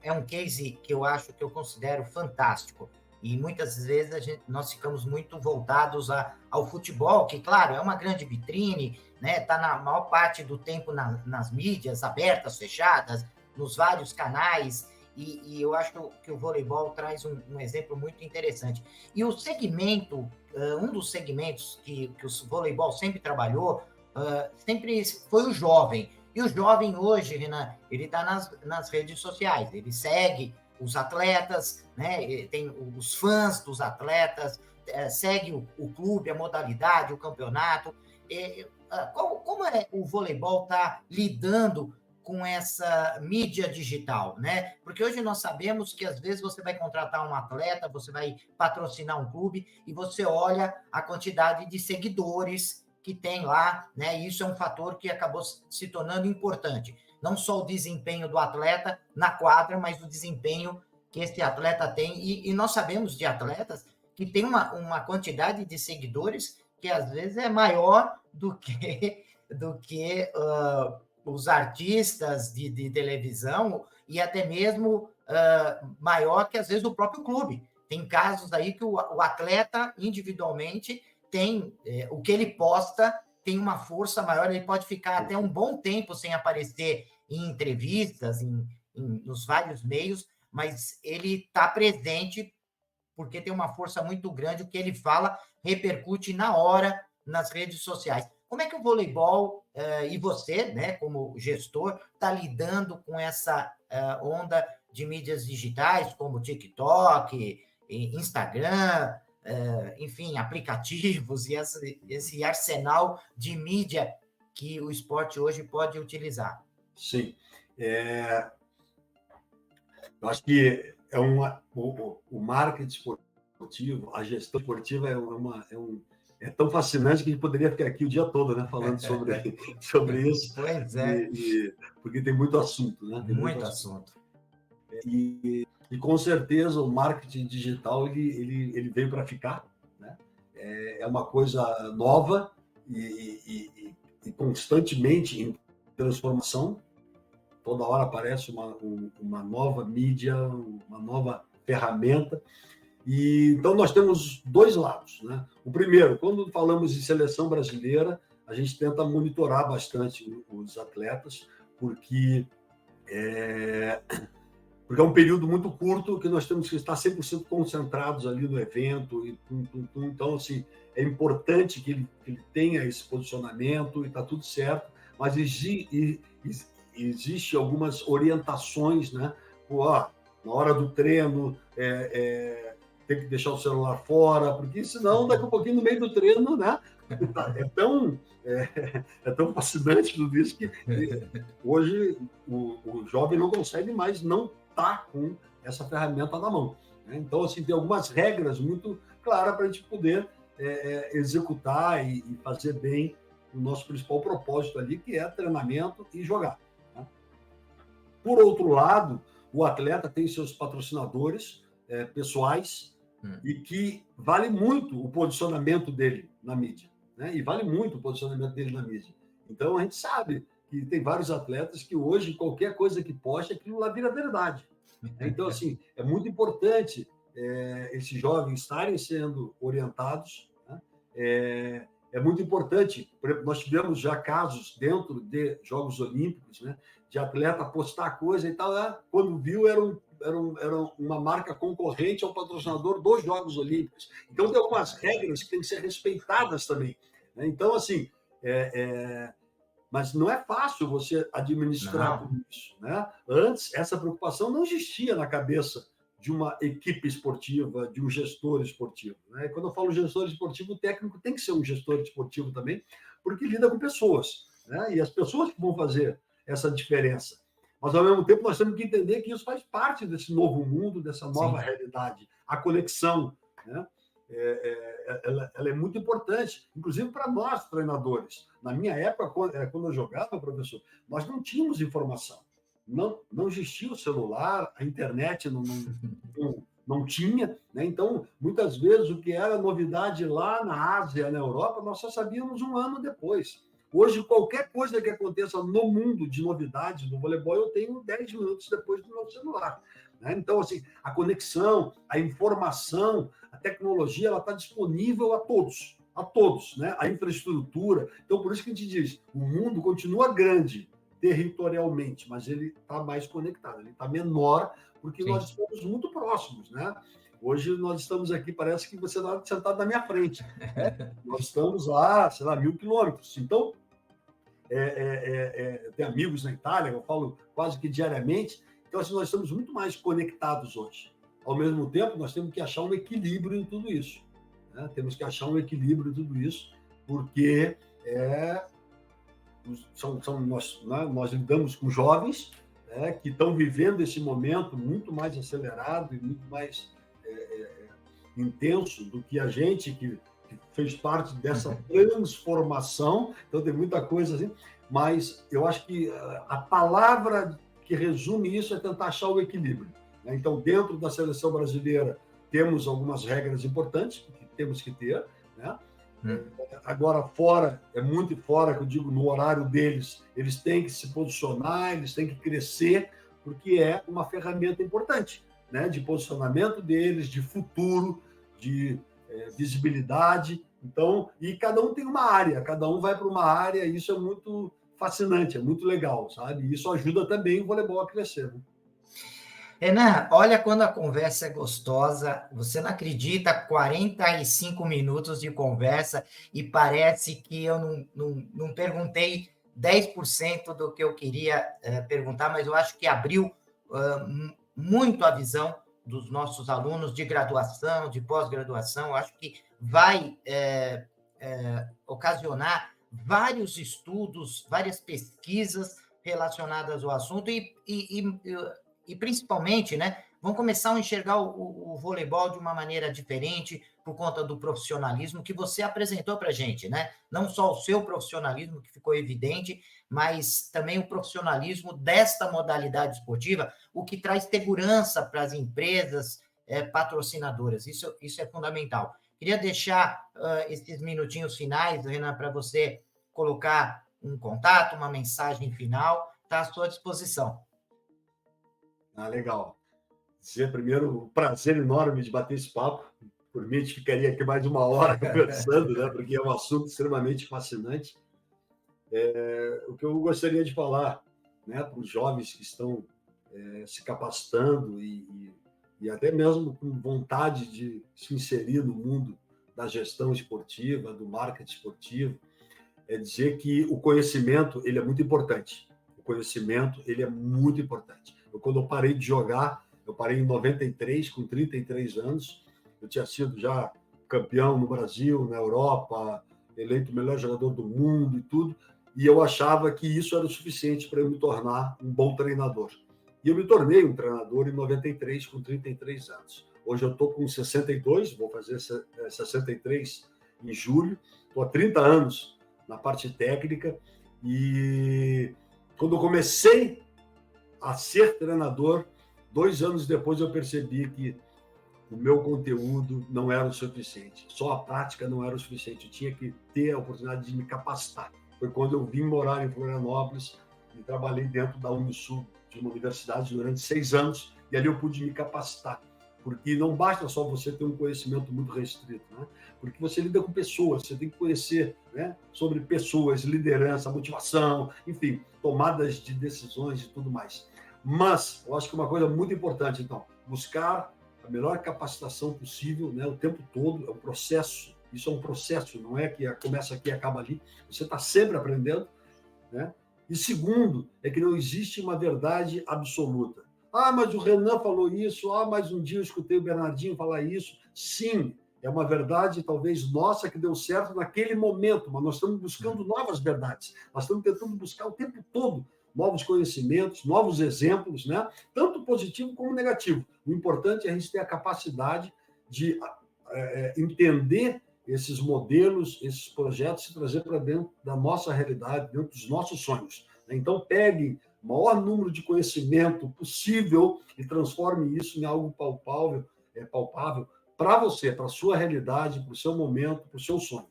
é um case que eu considero fantástico. E muitas vezes nós ficamos muito voltados ao futebol, que, claro, é uma grande vitrine, né? Está na maior parte do tempo nas mídias abertas, fechadas, nos vários canais, e eu acho que o voleibol traz um exemplo muito interessante. E o segmento, um dos segmentos que o voleibol sempre trabalhou, sempre foi o jovem. E o jovem hoje, Renan, ele está nas redes sociais, ele segue os atletas, né? Tem os fãs dos atletas, segue o clube, a modalidade, o campeonato. Como o voleibol está lidando com essa mídia digital, né? Porque hoje nós sabemos que às vezes você vai contratar um atleta, você vai patrocinar um clube e você olha a quantidade de seguidores que tem lá, né? E isso é um fator que acabou se tornando importante. Não só o desempenho do atleta na quadra, mas o desempenho que esse atleta tem. E nós sabemos de atletas que tem uma quantidade de seguidores que às vezes é maior do que os artistas de televisão e até mesmo maior que, às vezes, o próprio clube. Tem casos aí que o atleta, individualmente, tem o que ele posta tem uma força maior, ele pode ficar até um bom tempo sem aparecer em entrevistas, nos vários meios, mas ele está presente porque tem uma força muito grande, o que ele fala repercute na hora nas redes sociais. Como é que o voleibol e você, né, como gestor, está lidando com essa onda de mídias digitais, como TikTok, Instagram, enfim, aplicativos e esse arsenal de mídia que o esporte hoje pode utilizar? Sim. Eu acho que o marketing esportivo, a gestão esportiva é tão fascinante que a gente poderia ficar aqui o dia todo, né, falando sobre isso. Pois é. Porque tem muito assunto, né? Tem muito assunto. E com certeza o marketing digital ele veio para ficar, né? É uma coisa nova e constantemente em transformação. Toda hora aparece uma nova mídia, uma nova ferramenta. E então nós temos dois lados, né? O primeiro, quando falamos em seleção brasileira, a gente tenta monitorar bastante os atletas, porque é um período muito curto que nós temos que estar 100% concentrados ali no evento. Então, assim, é importante que ele tenha esse posicionamento e está tudo certo, mas existe algumas orientações, né? Na hora do treino, tem que deixar o celular fora, porque senão, daqui a pouquinho, no meio do treino, né? É tão fascinante tudo isso que hoje o jovem não consegue mais não estar com essa ferramenta na mão, né? Então, assim, tem algumas regras muito claras para a gente poder executar e fazer bem o nosso principal propósito ali, que é treinamento e jogar, né? Por outro lado, o atleta tem seus patrocinadores pessoais e que vale muito o posicionamento dele na mídia, né? E vale muito o posicionamento dele na mídia. Então, a gente sabe que tem vários atletas que hoje, qualquer coisa que poste, aquilo lá vira verdade. Então, assim, é muito importante esses jovens estarem sendo orientados, né? É muito importante. Por exemplo, nós tivemos já casos dentro de Jogos Olímpicos, né, de atleta postar coisa e tal, né? Quando viu, era uma marca concorrente ao patrocinador dos Jogos Olímpicos. Então, tem algumas regras que têm que ser respeitadas também, né? Então, assim, mas não é fácil você administrar tudo isso, né? Antes, essa preocupação não existia na cabeça de uma equipe esportiva, de um gestor esportivo, né? E quando eu falo gestor esportivo, o técnico tem que ser um gestor esportivo também, porque lida com pessoas, né? E as pessoas que vão fazer essa diferença. Mas, ao mesmo tempo, nós temos que entender que isso faz parte desse novo mundo, dessa nova realidade. A conexão, né? Ela é muito importante, inclusive para nós, treinadores. Na minha época, quando eu jogava, professor, nós não tínhamos informação. Não existia o celular, a internet não tinha, né? Então, muitas vezes, o que era novidade lá na Ásia, na Europa, nós só sabíamos um ano depois. Hoje, qualquer coisa que aconteça no mundo de novidades do voleibol, eu tenho 10 minutos depois do meu celular, né? Então, assim, a conexão, a informação, a tecnologia, ela está disponível a todos, né? A infraestrutura. Então, por isso que a gente diz, o mundo continua grande territorialmente, mas ele está mais conectado, ele está menor, porque nós estamos muito próximos, né? Hoje nós estamos aqui, parece que você está sentado na minha frente, né? Nós estamos lá, sei lá, 1.000 quilômetros. Então, tem amigos na Itália, eu falo quase que diariamente. Então, assim, nós estamos muito mais conectados hoje. Ao mesmo tempo, nós temos que achar um equilíbrio em tudo isso, né? Temos que achar um equilíbrio em tudo isso, porque nós lidamos com jovens, né, que estão vivendo esse momento muito mais acelerado e muito mais intenso do que a gente que fez parte dessa transformação. Então tem muita coisa assim, mas eu acho que a palavra que resume isso é tentar achar o equilíbrio, né? Então, dentro da seleção brasileira, temos algumas regras importantes que temos que ter, né? Agora, fora, é muito fora, que eu digo, no horário deles, eles têm que se posicionar, eles têm que crescer, porque é uma ferramenta importante, né? De posicionamento deles, de futuro, de visibilidade. Então, e cada um tem uma área, cada um vai para uma área, e isso é muito fascinante, é muito legal, sabe? E isso ajuda também o voleibol a crescer, né? Renan, olha como a conversa é gostosa. Você não acredita, 45 minutos de conversa e parece que eu não perguntei 10% do que eu queria perguntar, mas eu acho que abriu muito a visão dos nossos alunos de graduação, de pós-graduação. Eu acho que vai ocasionar vários estudos, várias pesquisas relacionadas ao assunto e principalmente, né, vão começar a enxergar o voleibol de uma maneira diferente por conta do profissionalismo que você apresentou para a gente, né? Não só o seu profissionalismo, que ficou evidente, mas também o profissionalismo desta modalidade esportiva, o que traz segurança para as empresas patrocinadoras. Isso é fundamental. Queria deixar esses minutinhos finais, Renan, para você colocar um contato, uma mensagem final, está à sua disposição. Legal. Dizer primeiro, um prazer enorme de bater esse papo. Por mim, a gente ficaria aqui mais de uma hora conversando, né? Porque é um assunto extremamente fascinante. O que eu gostaria de falar, né, para os jovens que estão se capacitando e até mesmo com vontade de se inserir no mundo da gestão esportiva, do marketing esportivo, é dizer que o conhecimento ele é muito importante. O conhecimento ele é muito importante. Quando eu parei de jogar, eu parei em 93, com 33 anos. Eu tinha sido já campeão no Brasil, na Europa, eleito o melhor jogador do mundo e tudo. E eu achava que isso era o suficiente para eu me tornar um bom treinador. E eu me tornei um treinador em 93, com 33 anos. Hoje eu estou com 62, vou fazer 63 em julho. Estou há 30 anos na parte técnica. E quando eu comecei a ser treinador, 2 anos depois eu percebi que o meu conteúdo não era o suficiente. Só a prática não era o suficiente. Eu tinha que ter a oportunidade de me capacitar. Foi quando eu vim morar em Florianópolis e trabalhei dentro da Unisul, de uma universidade, durante 6 anos, e ali eu pude me capacitar. Porque não basta só você ter um conhecimento muito restrito, né? Porque você lida com pessoas, você tem que conhecer, né, sobre pessoas, liderança, motivação, enfim, tomadas de decisões e tudo mais. Mas eu acho que uma coisa muito importante, então, buscar a melhor capacitação possível, né, o tempo todo. É um processo. Isso é um processo, não é que começa aqui e acaba ali. Você está sempre aprendendo, né? E segundo, é que não existe uma verdade absoluta. Mas o Renan falou isso. Mas um dia eu escutei o Bernardinho falar isso. Sim, é uma verdade talvez nossa que deu certo naquele momento, mas nós estamos buscando novas verdades. Nós estamos tentando buscar o tempo todo novos conhecimentos, novos exemplos, né? Tanto positivo como negativo. O importante é a gente ter a capacidade de entender esses modelos, esses projetos, e trazer para dentro da nossa realidade, dentro dos nossos sonhos. Então, pegue o maior número de conhecimento possível e transforme isso em algo palpável para você, para a sua realidade, para o seu momento, para o seu sonho.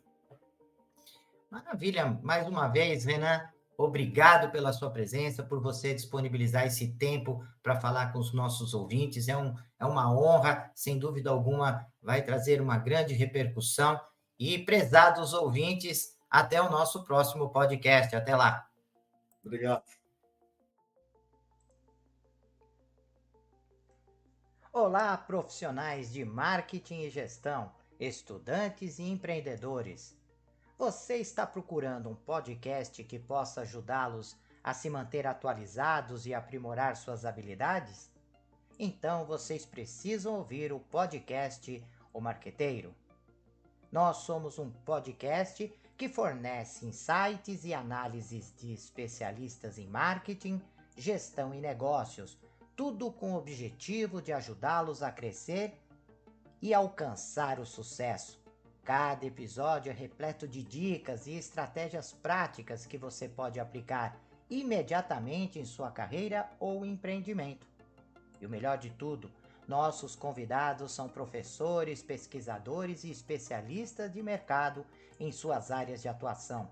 Maravilha. Mais uma vez, Renan, obrigado pela sua presença, por você disponibilizar esse tempo para falar com os nossos ouvintes. É uma honra, sem dúvida alguma, vai trazer uma grande repercussão. E, prezados ouvintes, até o nosso próximo podcast. Até lá. Obrigado. Olá, profissionais de marketing e gestão, estudantes e empreendedores. Você está procurando um podcast que possa ajudá-los a se manter atualizados e aprimorar suas habilidades? Então vocês precisam ouvir o podcast O Marqueteiro. Nós somos um podcast que fornece insights e análises de especialistas em marketing, gestão e negócios, tudo com o objetivo de ajudá-los a crescer e alcançar o sucesso. Cada episódio é repleto de dicas e estratégias práticas que você pode aplicar imediatamente em sua carreira ou empreendimento. E o melhor de tudo, nossos convidados são professores, pesquisadores e especialistas de mercado em suas áreas de atuação.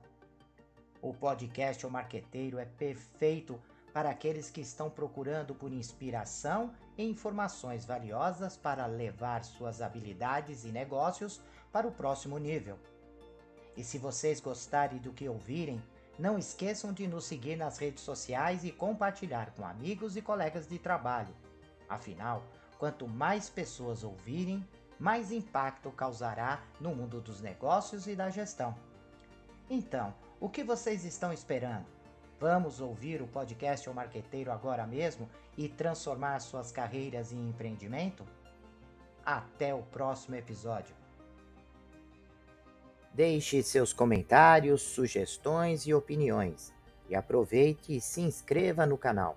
O podcast O Marqueteiro é perfeito para aqueles que estão procurando por inspiração e informações valiosas para levar suas habilidades e negócios para o próximo nível. E se vocês gostarem do que ouvirem, não esqueçam de nos seguir nas redes sociais e compartilhar com amigos e colegas de trabalho. Afinal, quanto mais pessoas ouvirem, mais impacto causará no mundo dos negócios e da gestão. Então, o que vocês estão esperando? Vamos ouvir o podcast O Marqueteiro agora mesmo e transformar suas carreiras em empreendimento? Até o próximo episódio. Deixe seus comentários, sugestões e opiniões. E aproveite e se inscreva no canal.